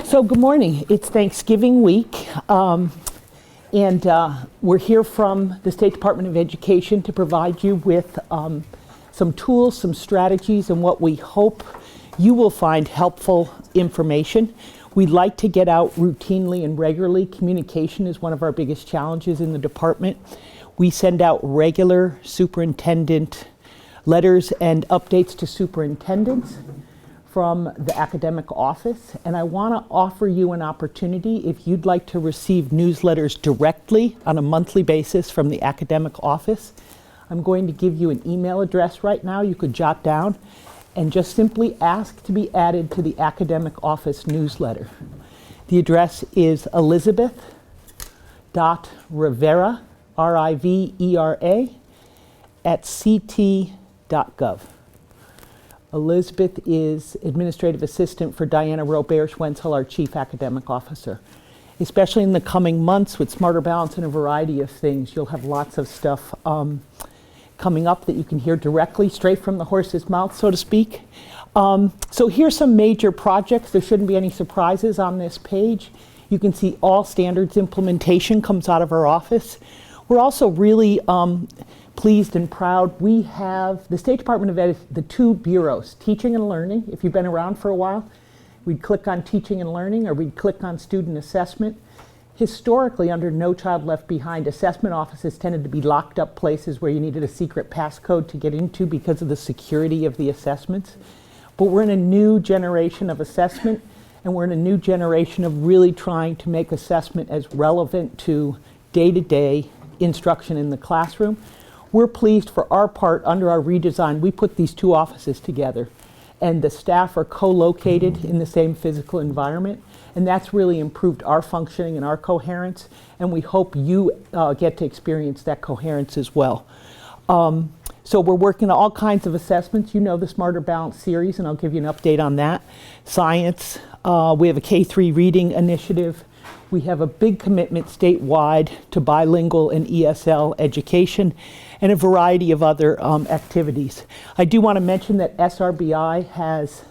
So good morning. It's Thanksgiving week, and we're here from the State Department of Education to provide you with some tools, some strategies, and what we hope you will find helpful information. We like to get out routinely and regularly. Communication is one of our biggest challenges in the department. We send out regular superintendent letters and updates to superintendents from the academic office, and I want to offer you an opportunity if you'd like to receive newsletters directly on a monthly basis from the academic office. I'm going to give you an email address right now you could jot down and just simply ask to be added to the academic office newsletter. The address is elizabeth.rivera, R-I-V-E-R-A, @ct.gov. Elizabeth is Administrative Assistant for Diana Robert-Schwenzel, our Chief Academic Officer. Especially in the coming months with Smarter Balance and a variety of things, you'll have lots of stuff coming up that you can hear directly, straight from the horse's mouth, so to speak. So here's some major projects. There shouldn't be any surprises on this page. You can see all standards implementation comes out of our office. We're also really pleased and proud. We have the State Department of Ed, the two bureaus, Teaching and Learning. If you've been around for a while, we'd click on Teaching and Learning or we'd click on Student Assessment. Historically, under No Child Left Behind, assessment offices tended to be locked up places where you needed a secret passcode to get into because of the security of the assessments. But we're in a new generation of assessment, and we're in a new generation of really trying to make assessment as relevant to day-to-day instruction in the classroom. We're pleased for our part, under our redesign, we put these two offices together, and the staff are co-located in the same physical environment, and that's really improved our functioning and our coherence, and we hope you get to experience that coherence as well. So we're working on all kinds of assessments. You know the Smarter Balance series, and I'll give you an update on that. Science, we have a K-3 reading initiative. We have a big commitment statewide to bilingual and ESL education and a variety of other activities. I do want to mention that SRBI has,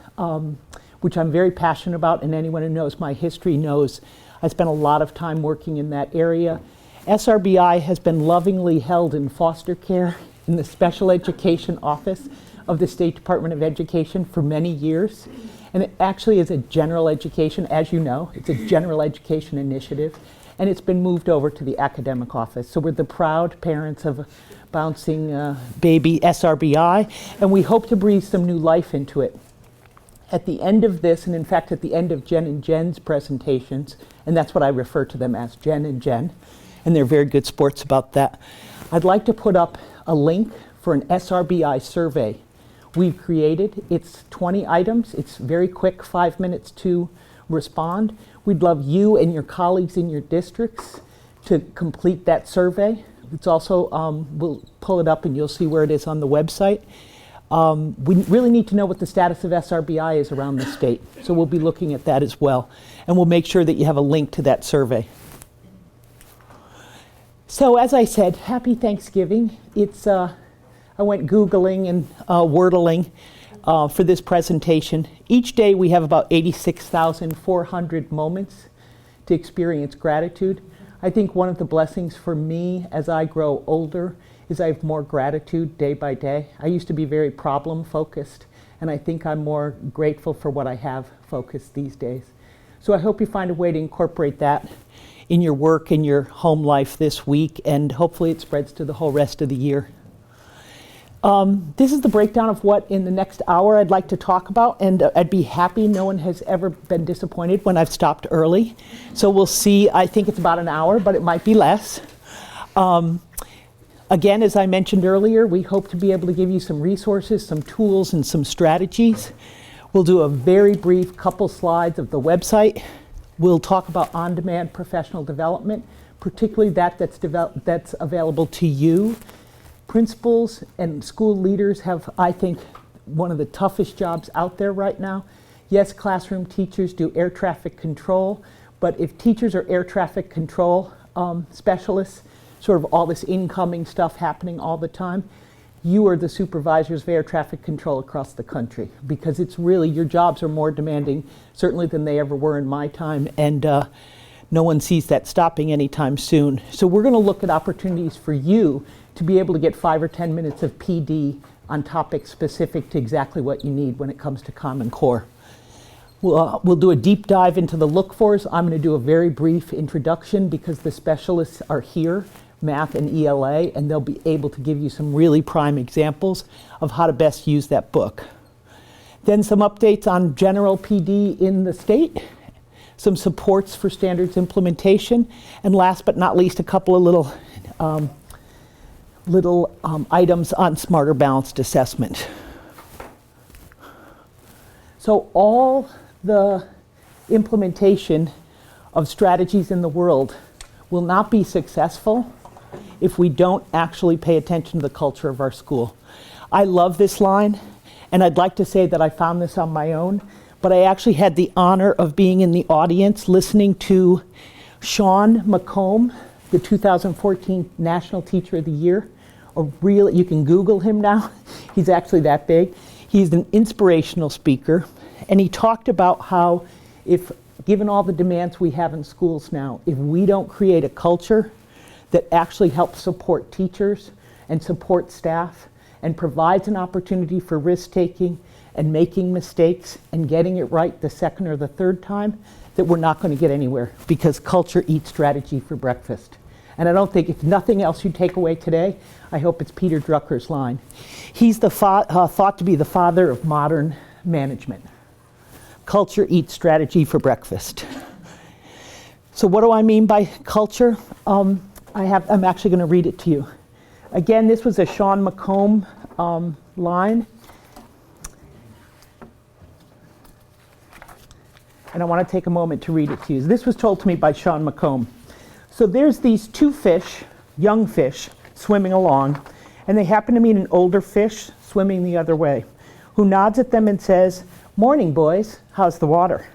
which I'm very passionate about, and anyone who knows my history knows I spent a lot of time working in that area. SRBI has been lovingly held in foster care in the Special Education Office of the State Department of Education for many years. And it actually is a general education, as you know, it's a general education initiative, and it's been moved over to the academic office. So we're the proud parents of a bouncing baby SRBI, and we hope to breathe some new life into it. At the end of this, and in fact at the end of Jen and Jen's presentations, and that's what I refer to them as, Jen and Jen, and they're very good sports about that, I'd like to put up a link for an SRBI survey we've created. It's 20 items. It's very quick, 5 minutes to respond. We'd love you and your colleagues in your districts to complete that survey. It's also, we'll pull it up and you'll see where it is on the website. We really need to know what the status of SRBI is around the state. So we'll be looking at that as well. And we'll make sure that you have a link to that survey. So as I said, happy Thanksgiving. It's, I went Googling and Wordling for this presentation. Each day we have about 86,400 moments to experience gratitude. I think one of the blessings for me as I grow older is I have more gratitude day by day. I used to be very problem focused, and I think I'm more grateful for what I have focused these days. So I hope you find a way to incorporate that in your work and your home life this week, and hopefully it spreads to the whole rest of the year. This is the breakdown of what in the next hour I'd like to talk about, and I'd be happy. No one has ever been disappointed when I've stopped early. So we'll see. I think it's about an hour, but it might be less. Again, as I mentioned earlier, we hope to be able to give you some resources, some tools, and some strategies. We'll do a very brief couple slides of the website. We'll talk about on-demand professional development, particularly that's available to you. Principals and school leaders have, I think, one of the toughest jobs out there right now. Yes, classroom teachers do air traffic control, but if teachers are air traffic control specialists, sort of all this incoming stuff happening all the time, you are the supervisors of air traffic control across the country, because it's really, your jobs are more demanding, certainly than they ever were in my time, and no one sees that stopping anytime soon. So we're going to look at opportunities for you to be able to get 5 or 10 minutes of PD on topics specific to exactly what you need when it comes to Common Core. We'll do a deep dive into the look-fors. I'm going to do a very brief introduction because the specialists are here, math and ELA, and they'll be able to give you some really prime examples of how to best use that book. Then some updates on general PD in the state, some supports for standards implementation, and last but not least, a couple of little items on smarter balanced assessment. So all the implementation of strategies in the world will not be successful if we don't actually pay attention to the culture of our school. I love this line, and I'd like to say that I found this on my own, but I actually had the honor of being in the audience listening to Sean McComb, the 2014 National Teacher of the Year. You can Google him now. He's actually that big. He's an inspirational speaker, and he talked about how if, given all the demands we have in schools now, if we don't create a culture that actually helps support teachers and support staff and provides an opportunity for risk-taking and making mistakes and getting it right the second or the third time, that we're not going to get anywhere, because culture eats strategy for breakfast. And I don't think, if nothing else you take away today, I hope it's Peter Drucker's line. He's thought to be the father of modern management. Culture eats strategy for breakfast. So what do I mean by culture? I'm actually going to read it to you. Again, this was a Sean McComb line. And I want to take a moment to read it to you. This was told to me by Sean McComb. So there's these two fish, young fish, swimming along, and they happen to meet an older fish swimming the other way, who nods at them and says, "Morning, boys, how's the water?"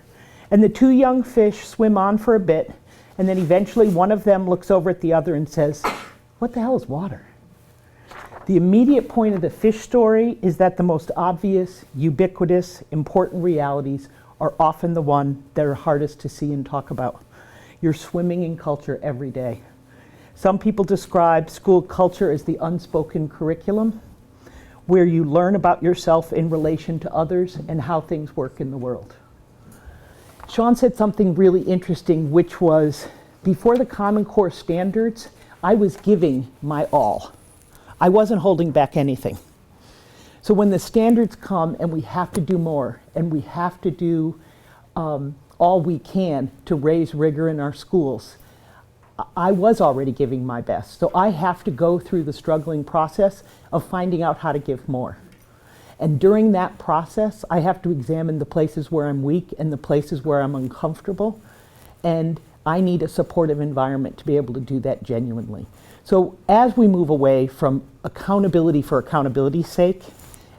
And the two young fish swim on for a bit, and then eventually one of them looks over at the other and says, "What the hell is water?" The immediate point of the fish story is that the most obvious, ubiquitous, important realities are often the one that are hardest to see and talk about. You're swimming in culture every day. Some people describe school culture as the unspoken curriculum, where you learn about yourself in relation to others and how things work in the world. Sean said something really interesting, which was, before the Common Core standards, I was giving my all. I wasn't holding back anything. So when the standards come and we have to do more, and we have to do all we can to raise rigor in our schools, I was already giving my best. So I have to go through the struggling process of finding out how to give more. And during that process, I have to examine the places where I'm weak and the places where I'm uncomfortable. And I need a supportive environment to be able to do that genuinely. So as we move away from accountability for accountability's sake,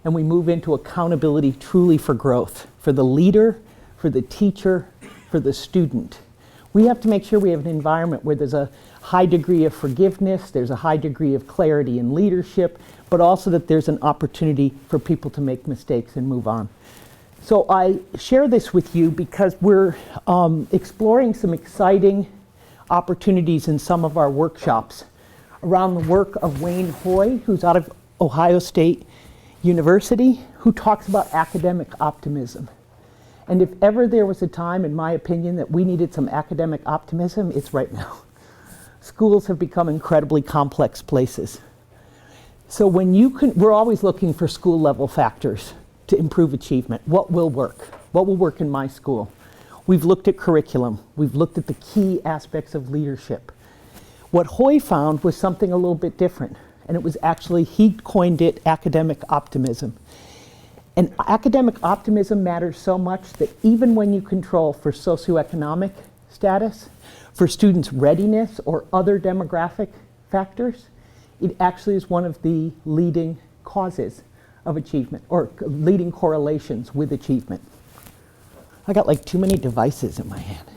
and we move into accountability truly for growth, for the leader, for the teacher, for the student, we have to make sure we have an environment where there's a high degree of forgiveness, there's a high degree of clarity in leadership, but also that there's an opportunity for people to make mistakes and move on. So I share this with you because we're exploring some exciting opportunities in some of our workshops around the work of Wayne Hoy, who's out of Ohio State University, who talks about academic optimism. And if ever there was a time, in my opinion, that we needed some academic optimism, it's right now. Schools have become incredibly complex places. So we're always looking for school level factors to improve achievement. What will work? What will work in my school? We've looked at curriculum. We've looked at the key aspects of leadership. What Hoy found was something a little bit different. And it was actually, he coined it academic optimism. And academic optimism matters so much that even when you control for socioeconomic status, for students' readiness or other demographic factors, it actually is one of the leading causes of achievement, or leading correlations with achievement. I got like too many devices in my hand.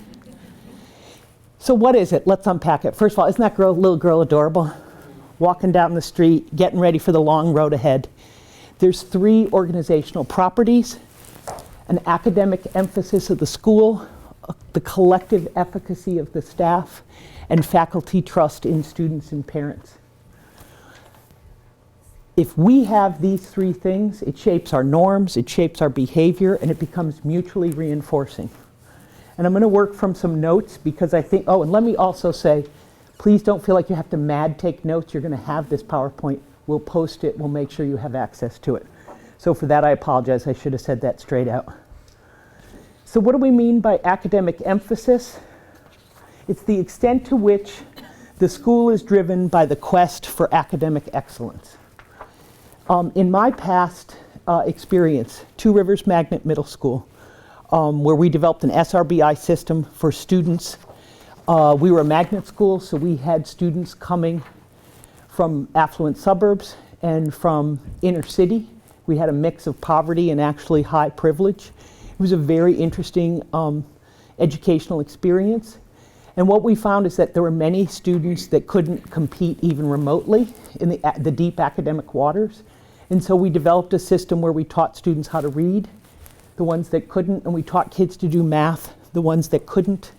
So what is it? Let's unpack it. First of all, isn't that little girl adorable? walking down the street, getting ready for the long road ahead. There's 3 organizational properties: an academic emphasis of the school, the collective efficacy of the staff, and faculty trust in students and parents. If we have these 3 things, it shapes our norms, it shapes our behavior, and it becomes mutually reinforcing. And I'm going to work from some notes because I think, oh, and let me also say, please don't feel like you have to mad take notes. You're going to have this PowerPoint. We'll post it. We'll make sure you have access to it. So for that, I apologize. I should have said that straight out. So what do we mean by academic emphasis? It's the extent to which the school is driven by the quest for academic excellence. In my past experience, Two Rivers Magnet Middle School, where we developed an SRBI system for students. We were a magnet school, so we had students coming from affluent suburbs and from inner city. We had a mix of poverty and actually high privilege. It was a very interesting educational experience. And what we found is that there were many students that couldn't compete even remotely in the deep academic waters. And so we developed a system where we taught students how to read, the ones that couldn't, and we taught kids to do math, the ones that couldn't.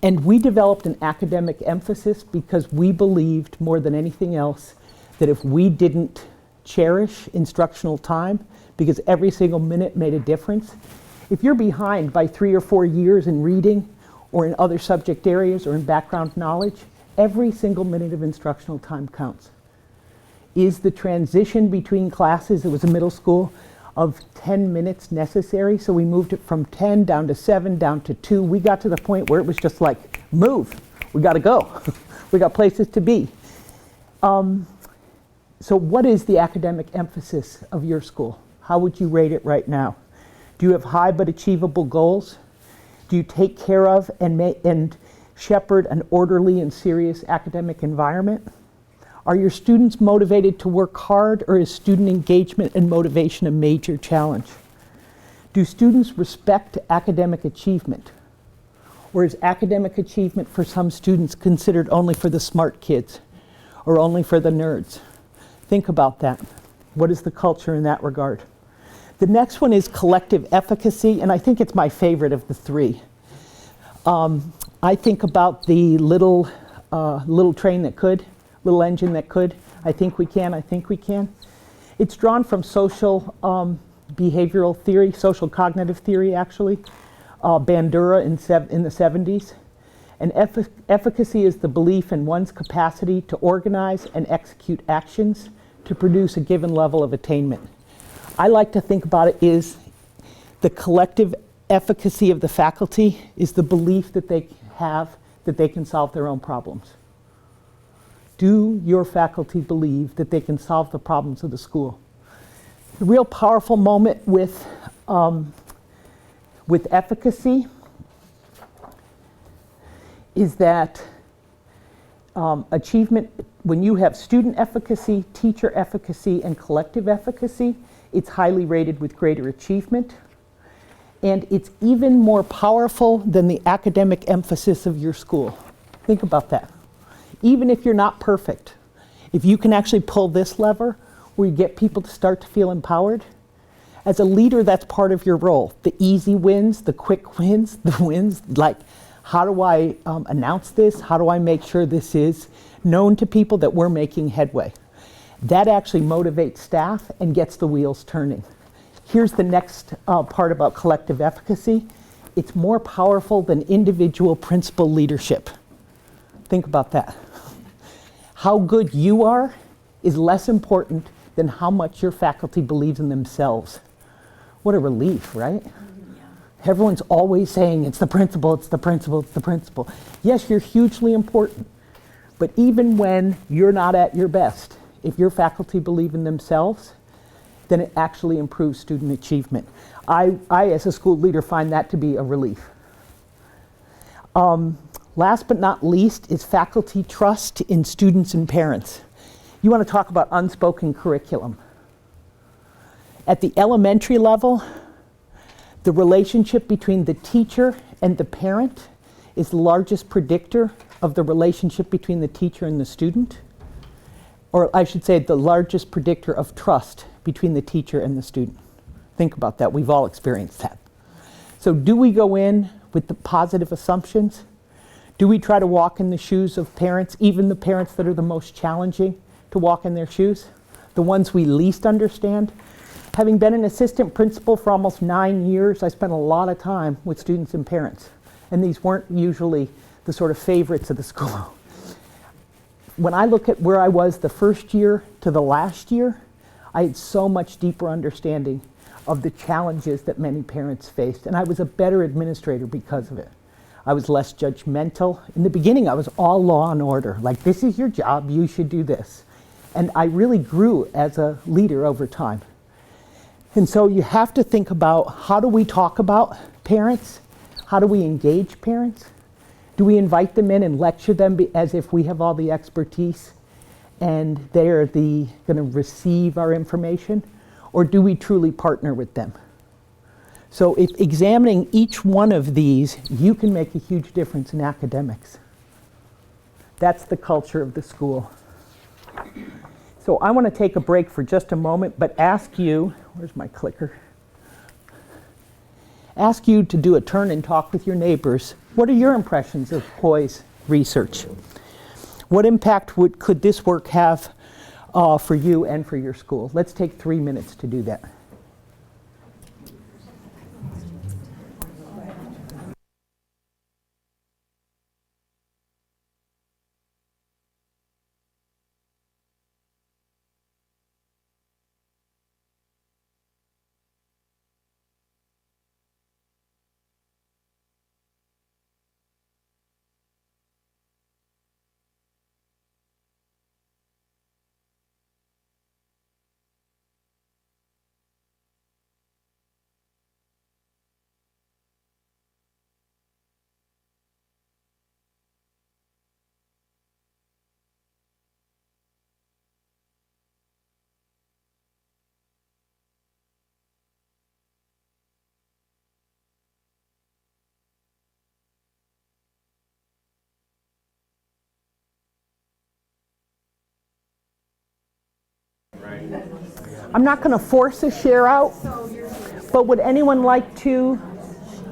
And we developed an academic emphasis because we believed more than anything else that if we didn't cherish instructional time, because every single minute made a difference, if you're behind by 3 or 4 years in reading or in other subject areas or in background knowledge, every single minute of instructional time counts. Is the transition between classes, it was a middle school, of 10 minutes necessary? So we moved it from 10 down to 7, down to 2. We got to the point where it was just like, move, we got to go. We got places to be. So what is the academic emphasis of your school? How would you rate it right now? Do you have high but achievable goals? Do you take care of and shepherd an orderly and serious academic environment? Are your students motivated to work hard, or is student engagement and motivation a major challenge? Do students respect academic achievement? Or is academic achievement for some students considered only for the smart kids or only for the nerds? Think about that. What is the culture in that regard? The next one is collective efficacy, and I think it's my favorite of the 3. I think about the little train that could, little engine that could. I think we can, I think we can. It's drawn from social behavioral theory, social cognitive theory actually, Bandura in the 70s. And efficacy is the belief in one's capacity to organize and execute actions to produce a given level of attainment. I like to think about it is the collective efficacy of the faculty is the belief that they have that they can solve their own problems. Do your faculty believe that they can solve the problems of the school? The real powerful moment with efficacy is that achievement, when you have student efficacy, teacher efficacy, and collective efficacy, it's highly rated with greater achievement. And it's even more powerful than the academic emphasis of your school. Think about that. Even if you're not perfect, if you can actually pull this lever where you get people to start to feel empowered, as a leader, that's part of your role. The easy wins, the quick wins, the wins, like how do I announce this? How do I make sure this is known to people that we're making headway? That actually motivates staff and gets the wheels turning. Here's the next part about collective efficacy. It's more powerful than individual principal leadership. Think about that. How good you are is less important than how much your faculty believes in themselves. What a relief, right? Yeah. Everyone's always saying it's the principal, it's the principal, it's the principal. Yes, you're hugely important, but even when you're not at your best, if your faculty believe in themselves, then it actually improves student achievement. I as a school leader, find that to be a relief. Last but not least is faculty trust in students and parents. You want to talk about unspoken curriculum. At the elementary level, the relationship between the teacher and the parent is the largest predictor of the relationship between the teacher and the student. or I should say the largest predictor of trust between the teacher and the student. Think about that. We've all experienced that. So do we go in with the positive assumptions? Do we try to walk in the shoes of parents, even the parents that are the most challenging to walk in their shoes? The ones we least understand? Having been an assistant principal for almost 9 years, I spent a lot of time with students and parents. And these weren't usually the sort of favorites of the school. When I look at where I was the first year to the last year, I had so much deeper understanding of the challenges that many parents faced. And I was a better administrator because of it. I was less judgmental. In the beginning, I was all law and order. Like, this is your job, you should do this. And I really grew as a leader over time. And so you have to think about, how do we talk about parents? How do we engage parents? Do we invite them in and lecture them as if we have all the expertise and they're going to receive our information? Or do we truly partner with them? So if examining each one of these, you can make a huge difference in academics. That's the culture of the school. So I want to take a break for just a moment, but ask you, where's my clicker? Ask you to do a turn and talk with your neighbors. What are your impressions of Hoy's research? What impact could this work have for you and for your school? Let's take 3 minutes to do that. I'm not going to force a share out, but would anyone like to,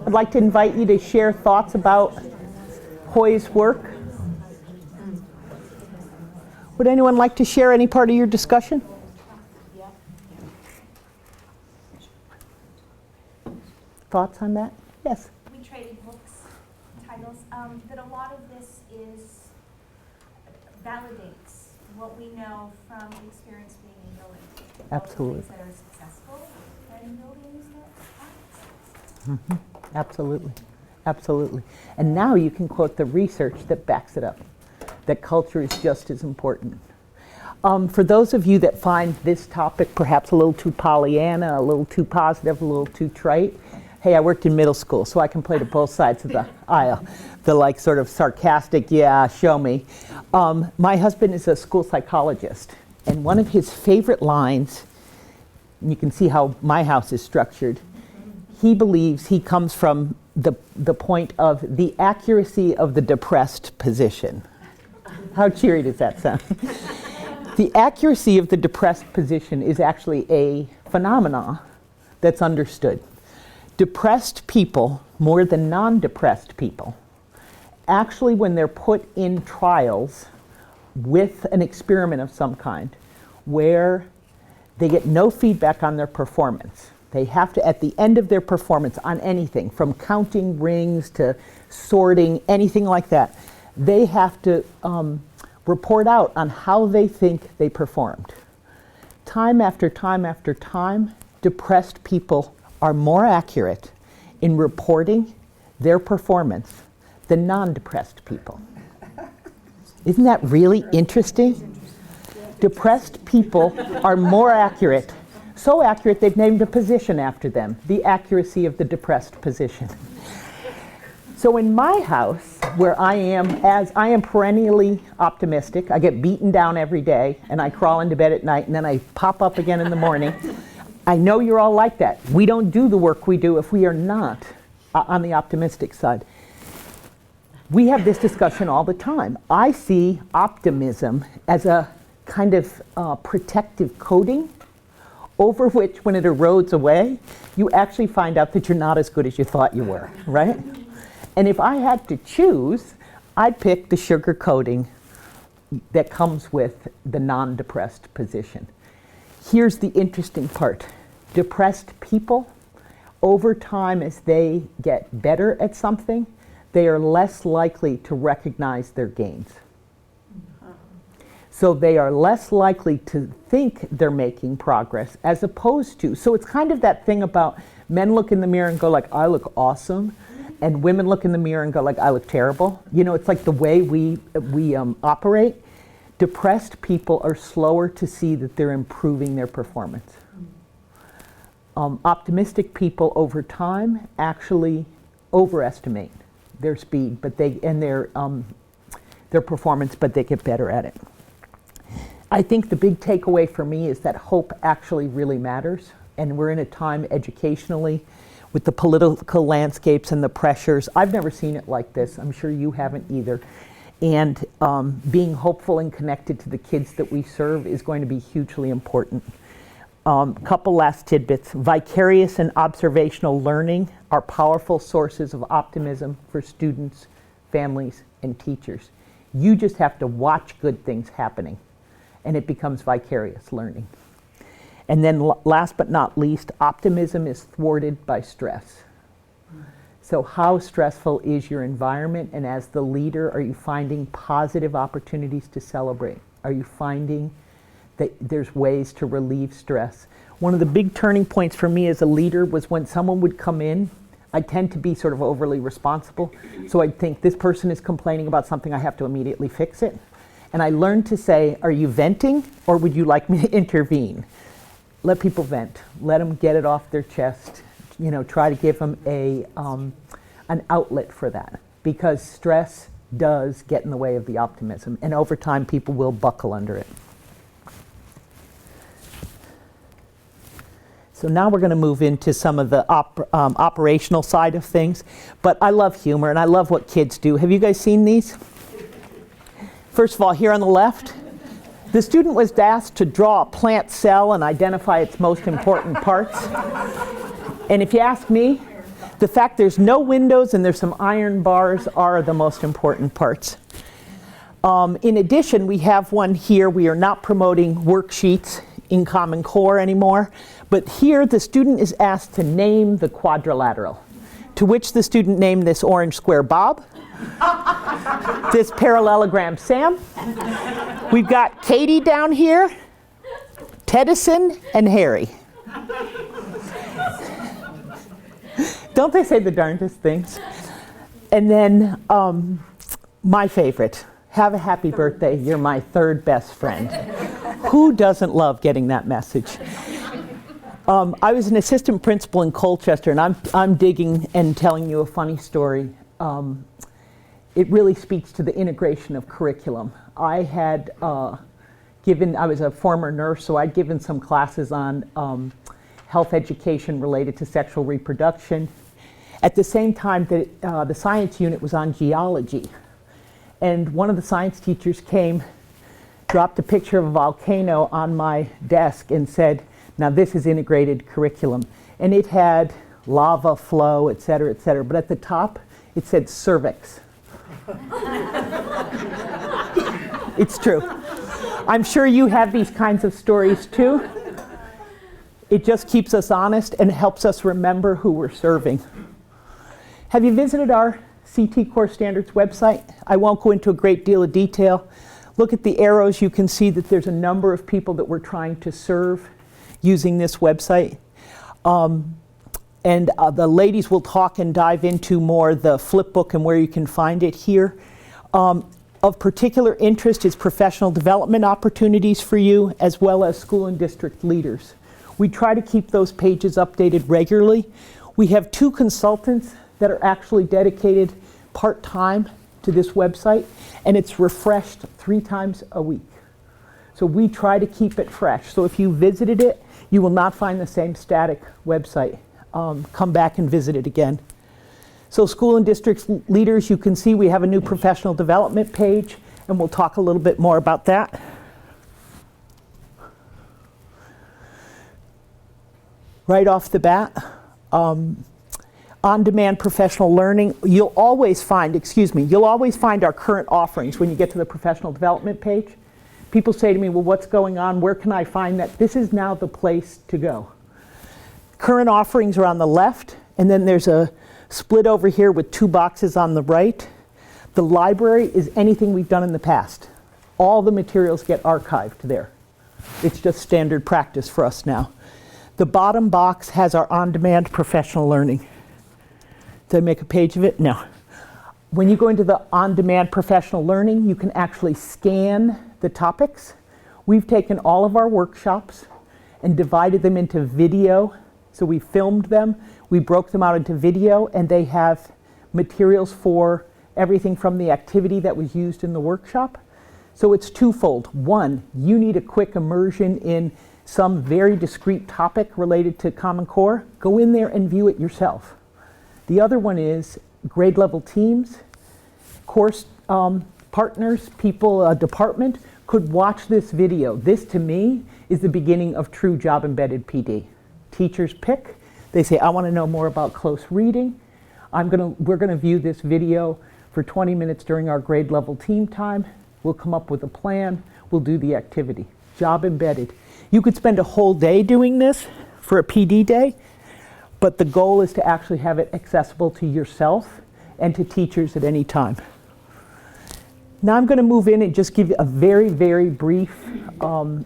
I'd like to invite you to share thoughts about Hoy's work. Would anyone like to share any part of your discussion? Thoughts on that? Yes. We traded books, titles, that a lot of this validates what we know from experience being in building. Absolutely. Things that are successful and buildings that aren't successful. Mm-hmm. Absolutely. Absolutely. And now you can quote the research that backs it up, that culture is just as important. For those of you that find this topic perhaps a little too Pollyanna, a little too positive, a little too trite, hey, I worked in middle school, so I can play to both sides of the aisle. The like sort of sarcastic, yeah, show me. My husband is a school psychologist, and one of his favorite lines, and you can see how my house is structured, he believes he comes from the point of the accuracy of the depressed position. How cheery does that sound? The accuracy of the depressed position is actually a phenomenon that's understood. Depressed people, more than non-depressed people, actually when they're put in trials with an experiment of some kind where they get no feedback on their performance, they have to, at the end of their performance on anything, from counting rings to sorting, anything like that, they have to report out on how they think they performed. Time after time after time, depressed people are more accurate in reporting their performance than non-depressed people. Isn't that really interesting? Depressed people are more accurate, so accurate they've named a position after them, the accuracy of the depressed position. So in my house, where I am perennially optimistic, I get beaten down every day, and I crawl into bed at night, and then I pop up again in the morning. I know you're all like that. We don't do the work we do if we are not on the optimistic side. We have this discussion all the time. I see optimism as a kind of protective coating over which, when it erodes away, you actually find out that you're not as good as you thought you were, right? And if I had to choose, I'd pick the sugar coating that comes with the non-depressed position. Here's the interesting part. Depressed people, over time as they get better at something, they are less likely to recognize their gains. So they are less likely to think they're making progress as opposed to, so it's kind of that thing about men look in the mirror and go like, I look awesome, and women look in the mirror and go like, I look terrible. You know, it's like the way we operate. Depressed people are slower to see that they're improving their performance. Optimistic people over time actually overestimate their speed, but their performance, but they get better at it. I think the big takeaway for me is that hope actually really matters, and we're in a time educationally with the political landscapes and the pressures. I've never seen it like this. I'm sure you haven't either. And being hopeful and connected to the kids that we serve is going to be hugely important. Couple last tidbits. Vicarious and observational learning are powerful sources of optimism for students, families, and teachers. You just have to watch good things happening, and it becomes vicarious learning. And then last but not least, optimism is thwarted by stress. So how stressful is your environment? And as the leader, are you finding positive opportunities to celebrate? Are you finding that there's ways to relieve stress? One of the big turning points for me as a leader was when someone would come in. I tend to be sort of overly responsible. So I'd think this person is complaining about something, I have to immediately fix it. And I learned to say, are you venting or would you like me to intervene? Let people vent. Let them get it off their chest. You know, try to give them an outlet for that, because stress does get in the way of the optimism, and over time people will buckle under it. So now we're going to move into some of the operational side of things, but I love humor and I love what kids do. Have you guys seen these? First of all, here on the left, the student was asked to draw a plant cell and identify its most important parts. And if you ask me, the fact there's no windows and there's some iron bars are the most important parts. In addition, we have one here. We are not promoting worksheets in Common Core anymore, but here the student is asked to name the quadrilateral, to which the student named this orange square Bob, this parallelogram Sam. We've got Katie down here, Tedison, and Harry. Don't they say the darndest things? And then my favorite, have a happy birthday, you're my third best friend. Who doesn't love getting that message? I was an assistant principal in Colchester, and I'm digging and telling you a funny story. It really speaks to the integration of curriculum. I was a former nurse, so I'd given some classes on health education related to sexual reproduction. At the same time that the science unit was on geology. And one of the science teachers came, dropped a picture of a volcano on my desk and said, now this is integrated curriculum. And it had lava flow, et cetera, but at the top it said cervix. It's true. I'm sure you have these kinds of stories too. It just keeps us honest and helps us remember who we're serving. Have you visited our CT Core Standards website? I won't go into a great deal of detail. Look at the arrows. You can see that there's a number of people that we're trying to serve using this website. And the ladies will talk and dive into more the Flipbook and where you can find it here. Of particular interest is professional development opportunities for you, as well as school and district leaders. We try to keep those pages updated regularly. We have 2 consultants that are actually dedicated part-time to this website, and it's refreshed 3 times a week. So we try to keep it fresh. So if you visited it, you will not find the same static website. Come back and visit it again. So school and district leaders, you can see we have a new professional development page, and we'll talk a little bit more about that. right off the bat. On-demand professional learning, you'll always find our current offerings when you get to the professional development page. People say to me, well, what's going on? Where can I find that? This is now the place to go. Current offerings are on the left, and then there's a split over here with 2 boxes on the right. The library is anything we've done in the past. All the materials get archived there. It's just standard practice for us now. The bottom box has our on-demand professional learning. Did I make a page of it? No. When you go into the on-demand professional learning, you can actually scan the topics. We've taken all of our workshops and divided them into video. So we filmed them, we broke them out into video, and they have materials for everything from the activity that was used in the workshop. So it's twofold. One, you need a quick immersion in some very discrete topic related to Common Core. Go in there and view it yourself. The other one is grade level teams, course partners, people, a department could watch this video. This to me is the beginning of true job embedded PD. Teachers pick, they say, I want to know more about close reading. We're gonna view this video for 20 minutes during our grade level team time. We'll come up with a plan, we'll do the activity. Job embedded. You could spend a whole day doing this for a PD day, but the goal is to actually have it accessible to yourself and to teachers at any time. Now I'm going to move in and just give you a very, very brief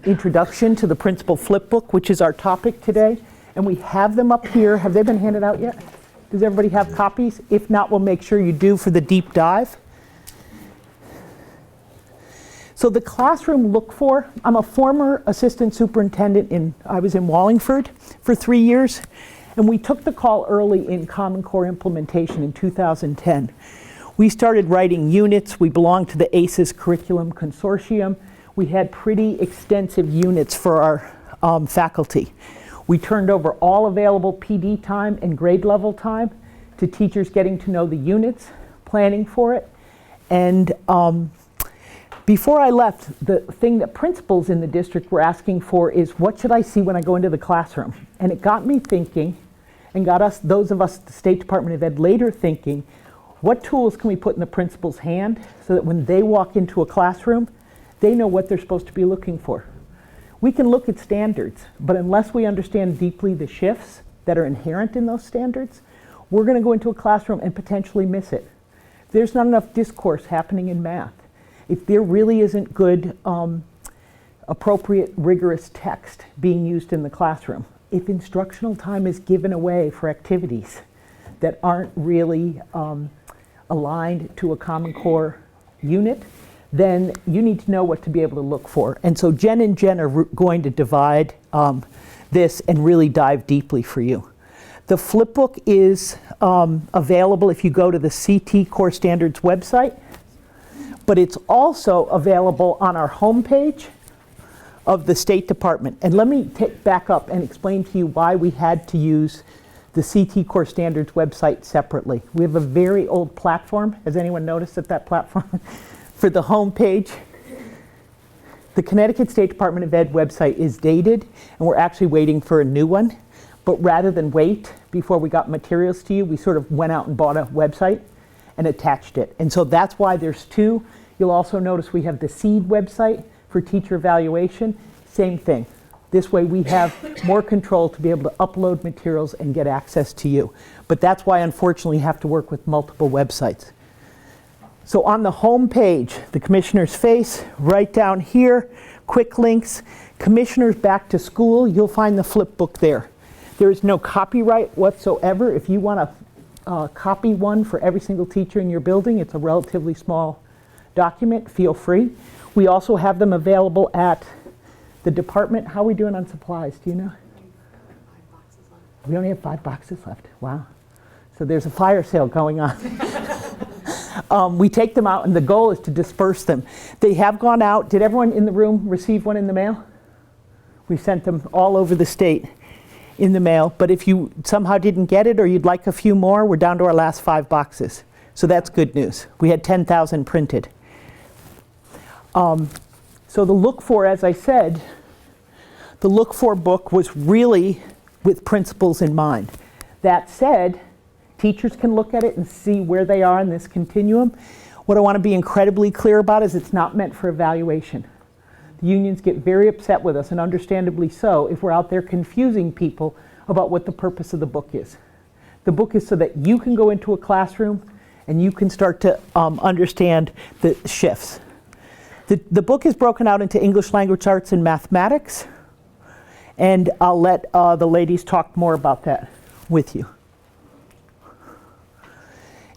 introduction to the Principal Flipbook, which is our topic today. And we have them up here. Have they been handed out yet? Does everybody have copies? If not, we'll make sure you do for the deep dive. So the classroom look for, I'm a former assistant superintendent I was in Wallingford for 3 years. And we took the call early in Common Core implementation in 2010. We started writing units. We belonged to the ACES curriculum consortium. We had pretty extensive units for our faculty. We turned over all available PD time and grade level time to teachers getting to know the units, planning for it. And before I left, the thing that principals in the district were asking for is, what should I see when I go into the classroom? And it got me thinking, and got us, those of us at the State Department of Ed later thinking, what tools can we put in the principal's hand so that when they walk into a classroom, they know what they're supposed to be looking for? We can look at standards, but unless we understand deeply the shifts that are inherent in those standards, we're going to go into a classroom and potentially miss it. There's not enough discourse happening in math. If there really isn't good, appropriate, rigorous text being used in the classroom, if instructional time is given away for activities that aren't really aligned to a Common Core unit, then you need to know what to be able to look for. And so Jen and Jen are going to divide this and really dive deeply for you. The Flipbook is available if you go to the CT Core Standards website, but it's also available on our homepage of the State Department. And let me back up and explain to you why we had to use the CT Core Standards website separately. We have a very old platform. Has anyone noticed that platform? For the homepage, the Connecticut State Department of Ed website is dated, and we're actually waiting for a new one. But rather than wait before we got materials to you, we sort of went out and bought a website and attached it. And so that's why there's two. You'll also notice we have the SEED website for teacher evaluation. Same thing. This way we have more control to be able to upload materials and get access to you. But that's why, unfortunately, you have to work with multiple websites. So on the home page, the commissioner's face, right down here, quick links, commissioners back to school, you'll find the Flipbook there. There is no copyright whatsoever. If you want to copy one for every single teacher in your building, it's a relatively small document, feel free. We also have them available at the department. How are we doing on supplies, do you know? 5 boxes left. We only have 5 boxes left, wow. So there's a fire sale going on. We take them out and the goal is to disperse them. They have gone out. Did everyone in the room receive one in the mail? We sent them all over the state in the mail, but if you somehow didn't get it or you'd like a few more, we're down to our last 5 boxes. So that's good news. We had 10,000 printed. So the Look For, as I said, the Look For book was really with principles in mind. That said, teachers can look at it and see where they are in this continuum. What I want to be incredibly clear about is it's not meant for evaluation. The unions get very upset with us, and understandably so, if we're out there confusing people about what the purpose of the book is. The book is so that you can go into a classroom and you can start to understand the shifts. The book is broken out into English language arts and mathematics, and I'll let the ladies talk more about that with you.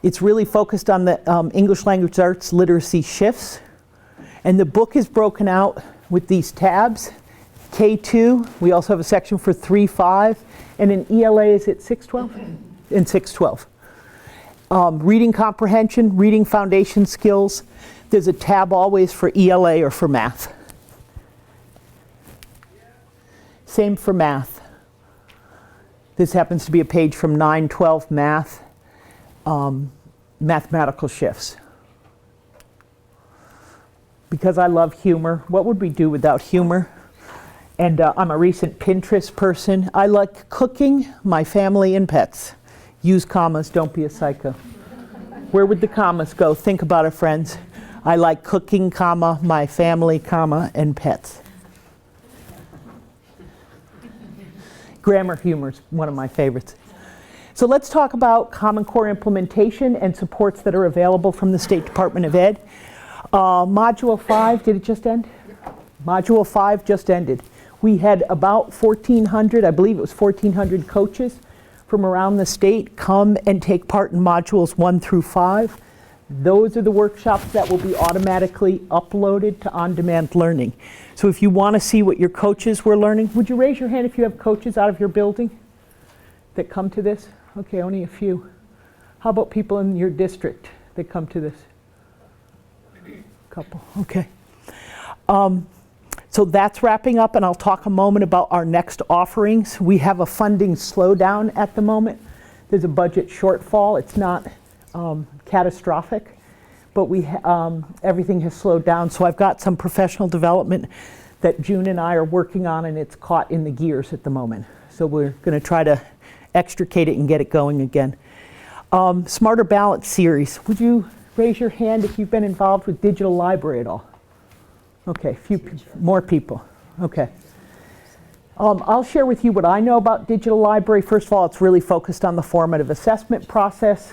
It's really focused on the English language arts literacy shifts, and the book is broken out with these tabs. K2, we also have a section for 3-5, and in ELA is it 612? In 612. Reading comprehension, reading foundation skills. There's a tab always for ELA or for math. Same for math. This happens to be a page from 912 math, mathematical shifts. Because I love humor, what would we do without humor? And I'm a recent Pinterest person. I like cooking, my family, and pets. Use commas, don't be a psycho. Where would the commas go? Think about it, friends. I like cooking, comma, my family, comma, and pets. Grammar humor is one of my favorites. So let's talk about Common Core implementation and supports that are available from the State Department of Ed. Module 5, did it just end? Module 5 just ended. We had about 1,400, I believe it was 1,400 coaches from around the state come and take part in modules 1 through 5. Those are the workshops that will be automatically uploaded to on-demand learning. So if you want to see what your coaches were learning, would you raise your hand if you have coaches out of your building that come to this? Okay, only a few. How about people in your district that come to this? Couple, okay. So that's wrapping up, and I'll talk a moment about our next offerings. We have a funding slowdown at the moment. There's a budget shortfall. It's not catastrophic, but everything has slowed down. So I've got some professional development that June and I are working on, and it's caught in the gears at the moment. So we're going to try to extricate it and get it going again. Smarter Balance series. Would you raise your hand if you've been involved with digital library at all? Okay, more people. Okay. I'll share with you what I know about digital library. First of all, it's really focused on the formative assessment process.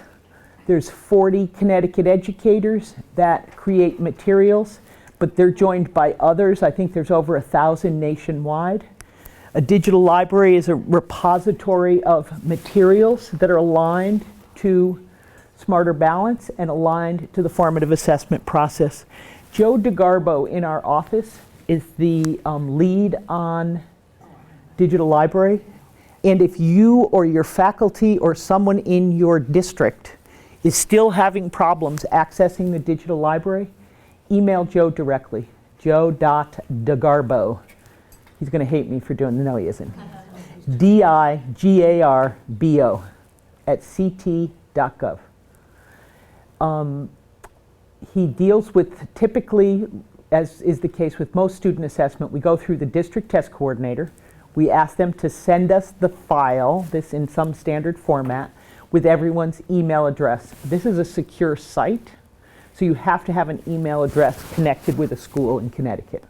There's 40 Connecticut educators that create materials, but they're joined by others. I think there's over 1,000 nationwide. A digital library is a repository of materials that are aligned to Smarter Balance and aligned to the formative assessment process. Joe DeGarbo in our office is the lead on digital library. And if you or your faculty or someone in your district is still having problems accessing the digital library, email Joe directly, joe.degarbo. He's going to hate me for doing, no he isn't. DIGARBO at ct.gov. He deals with, typically, as is the case with most student assessment, we go through the district test coordinator. We ask them to send us the file, this in some standard format, with everyone's email address. This is a secure site, so you have to have an email address connected with a school in Connecticut.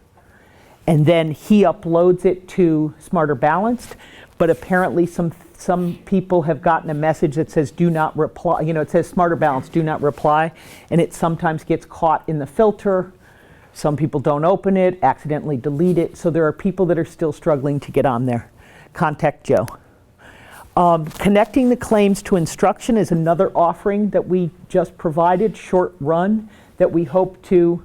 And then he uploads it to Smarter Balanced, but apparently some people have gotten a message that says do not reply. You know, it says Smarter Balanced, do not reply, and it sometimes gets caught in the filter. Some people don't open it, accidentally delete it, so there are people that are still struggling to get on there. Contact Joe. Connecting the claims to instruction is another offering that we just provided, short run, that we hope to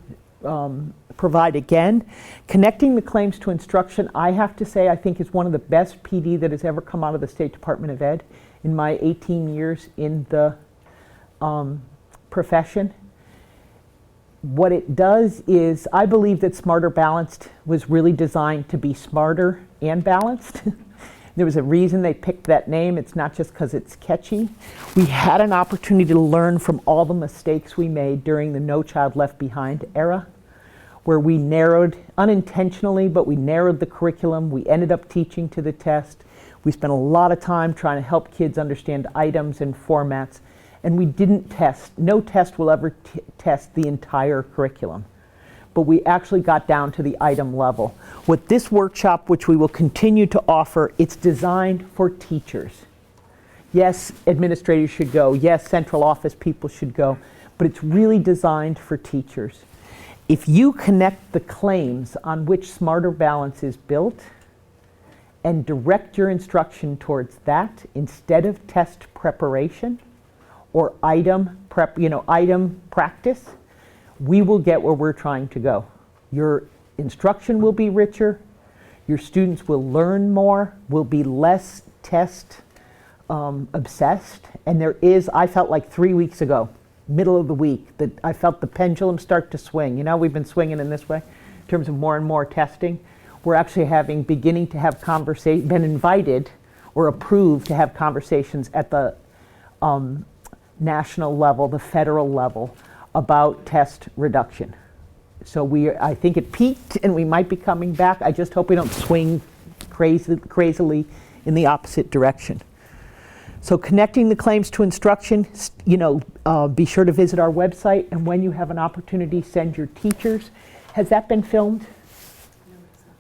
provide again. Connecting the claims to instruction, I have to say, I think is one of the best PD that has ever come out of the State Department of Ed in my 18 years in the profession. What it does is, I believe that Smarter Balanced was really designed to be smarter and balanced. There was a reason they picked that name. It's not just because it's catchy. We had an opportunity to learn from all the mistakes we made during the No Child Left Behind era, where we narrowed, unintentionally, but we narrowed the curriculum. We ended up teaching to the test. We spent a lot of time trying to help kids understand items and formats, and we didn't test. No test will ever test the entire curriculum, but we actually got down to the item level. With this workshop, which we will continue to offer, it's designed for teachers. Yes, administrators should go. Yes, central office people should go, but it's really designed for teachers. If you connect the claims on which Smarter Balance is built and direct your instruction towards that instead of test preparation or item practice, we will get where we're trying to go. Your instruction will be richer, your students will learn more, will be less test obsessed, and I felt like 3 weeks ago, middle of the week, that I felt the pendulum start to swing. You know, we've been swinging in this way in terms of more and more testing. We're actually beginning to have been invited or approved to have conversations at the national level, the federal level, about test reduction. So I think it peaked and we might be coming back. I just hope we don't swing crazily in the opposite direction. So connecting the claims to instruction, be sure to visit our website, and when you have an opportunity, send your teachers. Has that been filmed?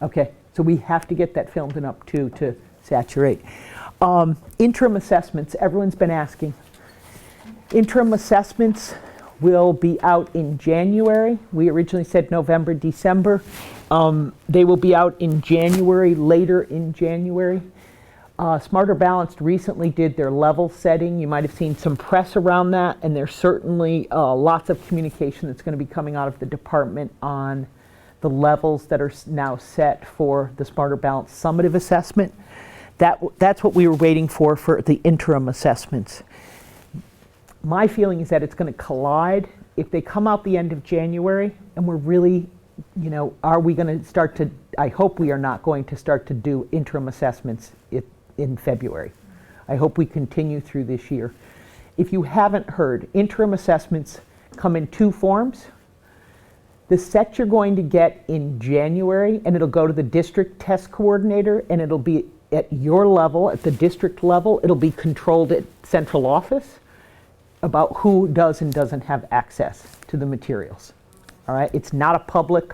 Okay, so we have to get that filmed and up too to saturate. Interim assessments, everyone's been asking. Interim assessments will be out in January. We originally said November, December. They will be out in January, later in January. Smarter Balanced recently did their level setting. You might have seen some press around that, and there's certainly lots of communication that's going to be coming out of the department on the levels that are now set for the Smarter Balanced summative assessment. That's what we were waiting for the interim assessments. My feeling is that it's going to collide. If they come out the end of January, and we're really, are we going to start to, I hope we are not going to start to do interim assessments in February. I hope we continue through this year. If you haven't heard, interim assessments come in two forms. The set you're going to get in January, and it'll go to the district test coordinator, and it'll be at your level, at the district level. It'll be controlled at central office about who does and doesn't have access to the materials. All right, it's not going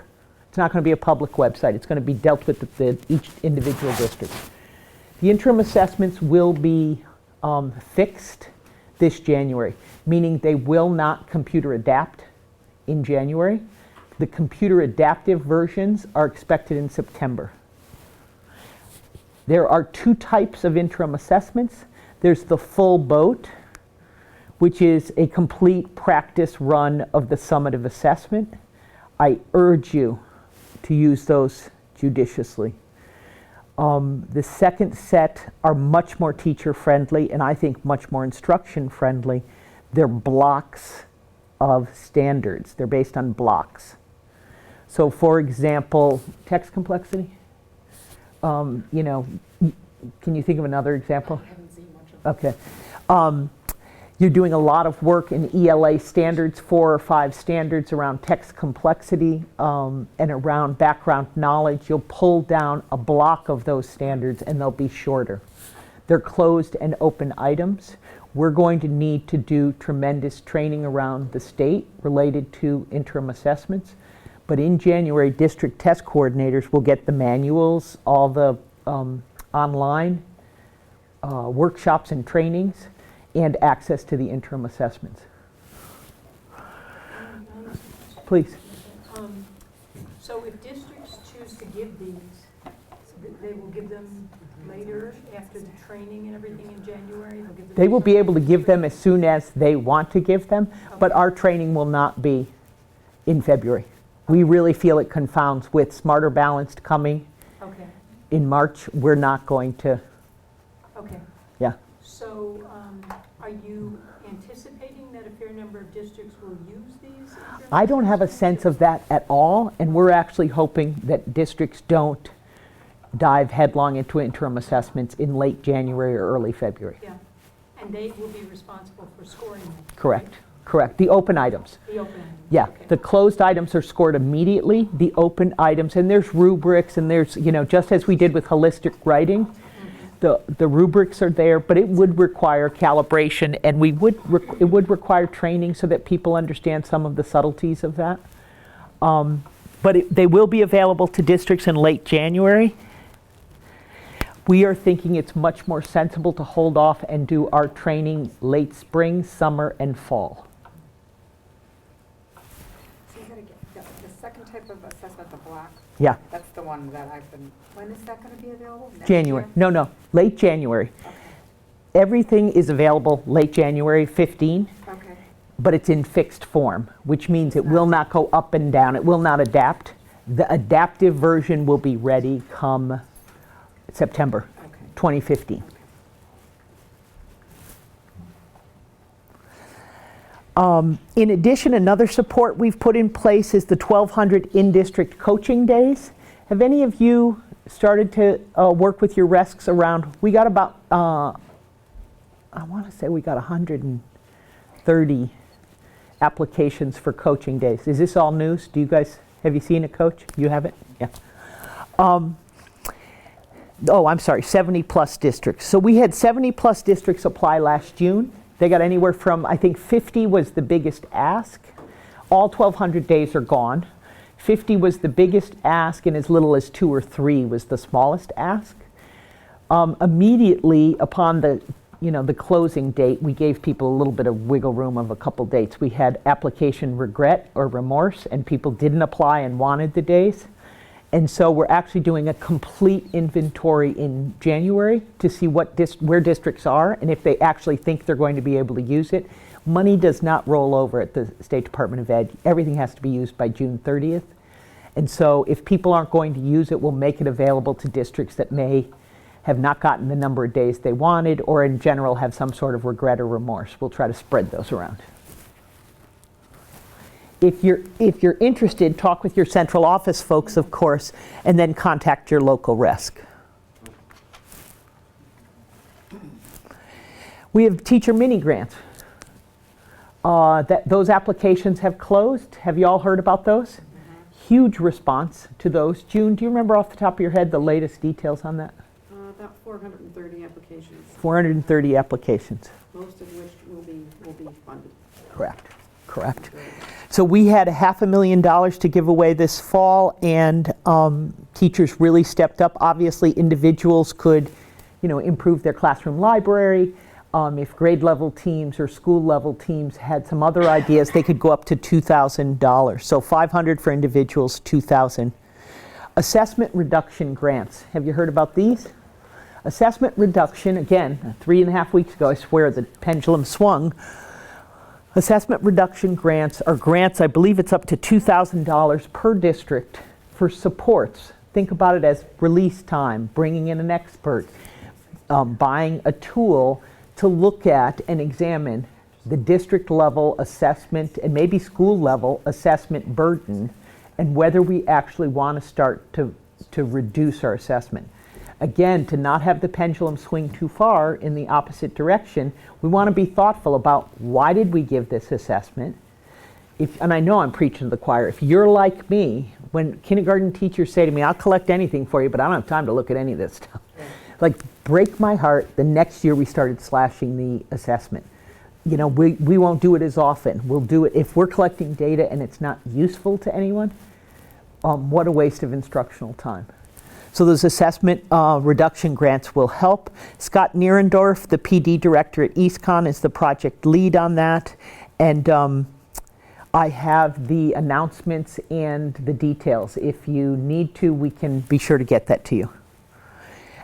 to be a public website. It's going to be dealt with at each individual district. The interim assessments will be fixed this January, meaning they will not computer adapt in January. The computer adaptive versions are expected in September. There are two types of interim assessments. There's the full boat, which is a complete practice run of the summative assessment. I urge you to use those judiciously. The second set are much more teacher-friendly, and I think much more instruction-friendly. They're blocks of standards. They're based on blocks. So, for example, text complexity. Can you think of another example? I haven't seen much of it. Okay. You're doing a lot of work in ELA standards, 4 or 5 standards around text complexity and around background knowledge. You'll pull down a block of those standards and they'll be shorter. They're closed and open items. We're going to need to do tremendous training around the state related to interim assessments. But in January, district test coordinators will get the manuals, all the online workshops and trainings, and access to the interim assessments. Please. So if districts choose to give these, they will give them later after the training and everything in January? They will be able to give them as soon as they want to give them, but our training will not be in February. We really feel it confounds with Smarter Balanced coming in March. We're not going to. Okay. Yeah. So are you anticipating that a fair number of districts will use these? I don't have a sense of that at all, and we're actually hoping that districts don't dive headlong into interim assessments in late January or early February. Yeah, and they will be responsible for scoring them. Correct, right? correct. The open items. The open items. Yeah, Okay. the closed items are scored immediately. The open items, and there's rubrics, and there's, just as we did with holistic writing, The rubrics are there, but it would require calibration, and it would require training so that people understand some of the subtleties of that. But they will be available to districts in late January. We are thinking it's much more sensible to hold off and do our training late spring, summer, and fall. So you gotta get, the second type of assessment, the block, Yeah, that's the one that I've been, when is that gonna be available? Next January. year? No, late January. Okay, Everything is available late January 15, okay, but it's in fixed form, which means it will not go up and down. It will not adapt. The adaptive version will be ready come September okay. 2015. In addition, another support we've put in place is the 1,200 in-district coaching days. Have any of you started to work with your RESCs around? We got about, I want to say we got 130 applications for coaching days. Is this all news? Do you guys, have you seen a coach? You haven't? Yeah. Oh, I'm sorry, 70 plus districts. So we had 70 plus districts apply last June. They got anywhere from, I think 50 was the biggest ask. All 1,200 days are gone. 50 was the biggest ask, and as little as 2 or 3 was the smallest ask. Immediately upon the closing date, we gave people a little bit of wiggle room of a couple dates. We had application regret or remorse, and people didn't apply and wanted the days. And so we're actually doing a complete inventory in January to see where districts are and if they actually think they're going to be able to use it. Money does not roll over at the State Department of Ed. Everything has to be used by June 30th. And so if people aren't going to use it, we'll make it available to districts that may have not gotten the number of days they wanted or in general have some sort of regret or remorse. We'll try to spread those around. If you're interested, talk with your central office folks, of course, and then contact your local RESC. We have teacher mini grants. Those applications have closed. Have you all heard about those? Mm-hmm. Huge response to those. June, do you remember off the top of your head the latest details on that? About 430 applications, 430 applications. most of which will be funded. Correct. So we had $500,000 to give away this fall, and teachers really stepped up. Obviously, individuals could, improve their classroom library. If grade level teams or school level teams had some other ideas, they could go up to $2,000. So $500 for individuals, $2,000. Assessment reduction grants. Have you heard about these? Assessment reduction, again, 3.5 weeks ago, I swear the pendulum swung. Assessment reduction grants are grants, I believe it's up to $2,000 per district for supports. Think about it as release time, bringing in an expert, buying a tool to look at and examine the district level assessment and maybe school level assessment burden and whether we actually want to start to reduce our assessment. Again, to not have the pendulum swing too far in the opposite direction, we want to be thoughtful about why did we give this assessment? And I know I'm preaching to the choir. If you're like me, when kindergarten teachers say to me, I'll collect anything for you, but I don't have time to look at any of this stuff. Like, break my heart, the next year we started slashing the assessment. We won't do it as often. We'll do it if we're collecting data and it's not useful to anyone. What a waste of instructional time. So those assessment reduction grants will help. Scott Nierendorf, the PD director at EastCon, is the project lead on that. And I have the announcements and the details. If you need to, we can be sure to get that to you.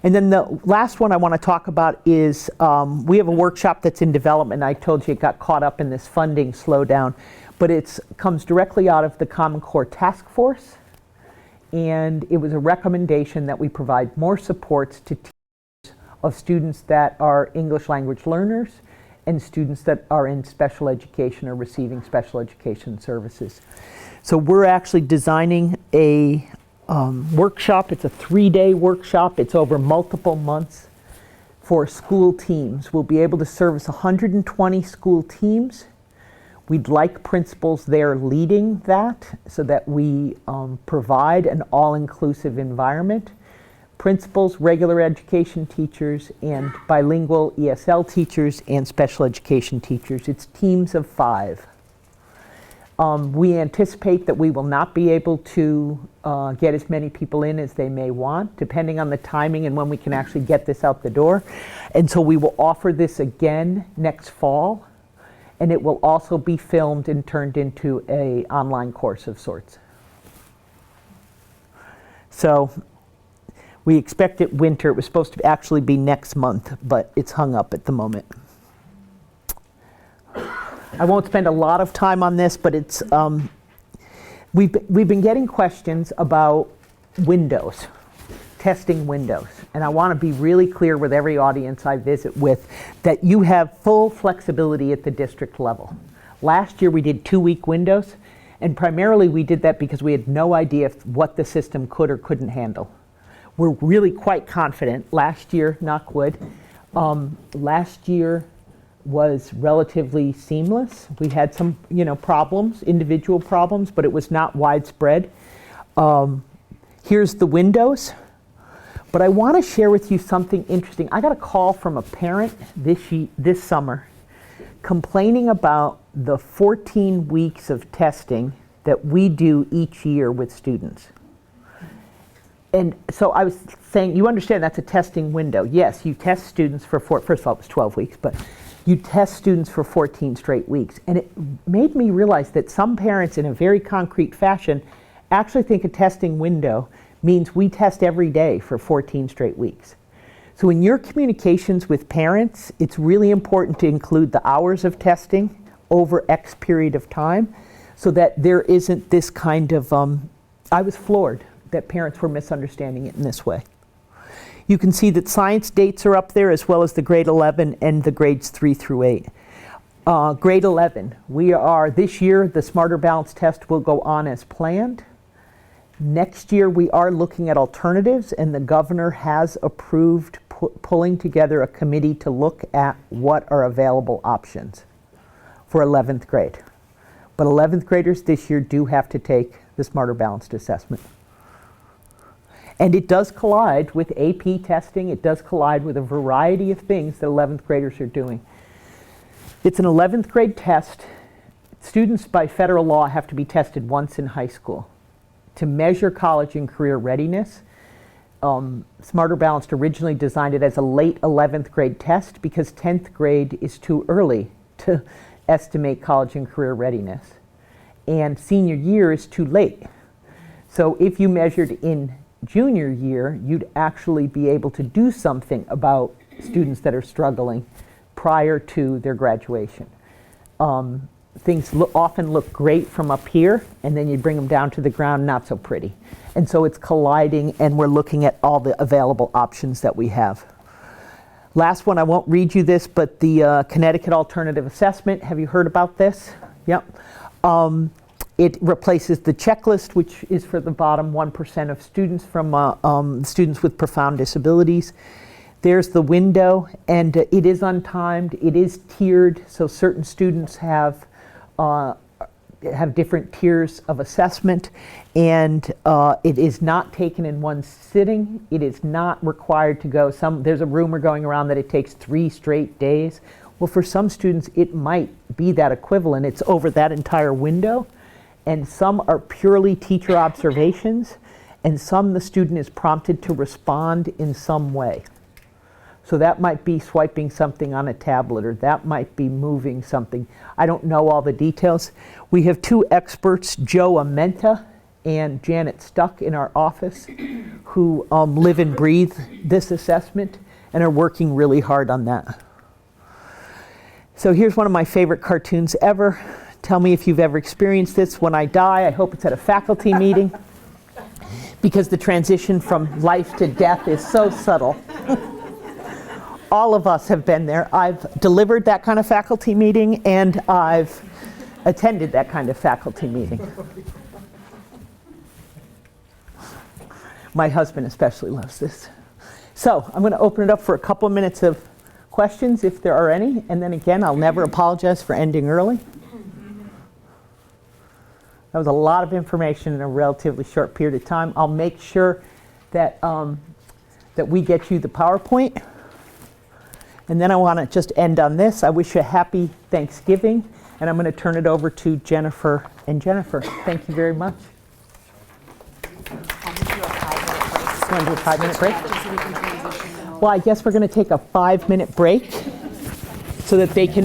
And then the last one I want to talk about is we have a workshop that's in development. I told you it got caught up in this funding slowdown, but it comes directly out of the Common Core Task Force. And it was a recommendation that we provide more supports to teachers of students that are English language learners and students that are in special education or receiving special education services. So we're actually designing a workshop. It's a 3-day workshop. It's over multiple months for school teams. We'll be able to service 120 school teams. We'd like principals there leading that so that we provide an all-inclusive environment. principals, regular education teachers, and bilingual ESL teachers and special education teachers. It's teams of 5. We anticipate that we will not be able to get as many people in as they may want, depending on the timing and when we can actually get this out the door. And so we will offer this again next fall, and it will also be filmed and turned into an online course of sorts. So we expect it winter. It was supposed to actually be next month, but it's hung up at the moment. I won't spend a lot of time on this, but it's we've been getting questions about windows, testing windows. And I want to be really clear with every audience I visit with that you have full flexibility at the district level. Last year we did 2-week windows, and primarily we did that because we had no idea what the system could or couldn't handle. We're really quite confident. Last year, knock wood, last year was relatively seamless. We had some, problems, individual problems, but it was not widespread. Here's the windows. But I want to share with you something interesting. I got a call from a parent this summer complaining about the 14 weeks of testing that we do each year with students. And so I was saying, you understand that's a testing window. Yes, you test students for first of all, it was 12 weeks, but you test students for 14 straight weeks. And it made me realize that some parents in a very concrete fashion actually think a testing window means we test every day for 14 straight weeks. So in your communications with parents, it's really important to include the hours of testing over X period of time so that there isn't this kind of, I was floored that parents were misunderstanding it in this way. You can see that science dates are up there as well as the grade 11 and the grades 3 through 8. Grade 11, this year the Smarter Balance test will go on as planned. Next year we are looking at alternatives, and the governor has approved pulling together a committee to look at what are available options for 11th grade. But 11th graders this year do have to take the Smarter Balanced assessment. And it does collide with AP testing. It does collide with a variety of things that 11th graders are doing. It's an 11th grade test. Students by federal law have to be tested once in high school to measure college and career readiness. Smarter Balanced originally designed it as a late 11th grade test because 10th grade is too early to estimate college and career readiness. And senior year is too late. So if you measured in junior year, you'd actually be able to do something about students that are struggling prior to their graduation. Things often look great from up here, and then you bring them down to the ground, not so pretty. And so it's colliding, and we're looking at all the available options that we have. Last one, I won't read you this, but the Connecticut Alternative Assessment, have you heard about this? Yep. It replaces the checklist, which is for the bottom 1% of students from students with profound disabilities. There's the window, and it is untimed, it is tiered, so certain students have different tiers of assessment, and it is not taken in one sitting. It is not required to go, there's a rumor going around that it takes 3 straight days. Well, for some students, it might be that equivalent. It's over that entire window, and some are purely teacher observations, and some the student is prompted to respond in some way. So that might be swiping something on a tablet, or that might be moving something. I don't know all the details. We have 2 experts, Joe Amenta and Janet Stuck, in our office who live and breathe this assessment and are working really hard on that. So here's one of my favorite cartoons ever. Tell me if you've ever experienced this. When I die, I hope it's at a faculty meeting because the transition from life to death is so subtle. All of us have been there. I've delivered that kind of faculty meeting, and I've attended that kind of faculty meeting. My husband especially loves this. So I'm going to open it up for a couple of minutes of questions, if there are any, and then again, I'll never apologize for ending early. That was a lot of information in a relatively short period of time. I'll make sure that that we get you the PowerPoint. And then I want to just end on this. I wish you a happy Thanksgiving, and I'm going to turn it over to Jennifer and Jennifer. Thank you very much. Want to do a 5-minute break? Well, I guess we're going to take a 5-minute break so that they can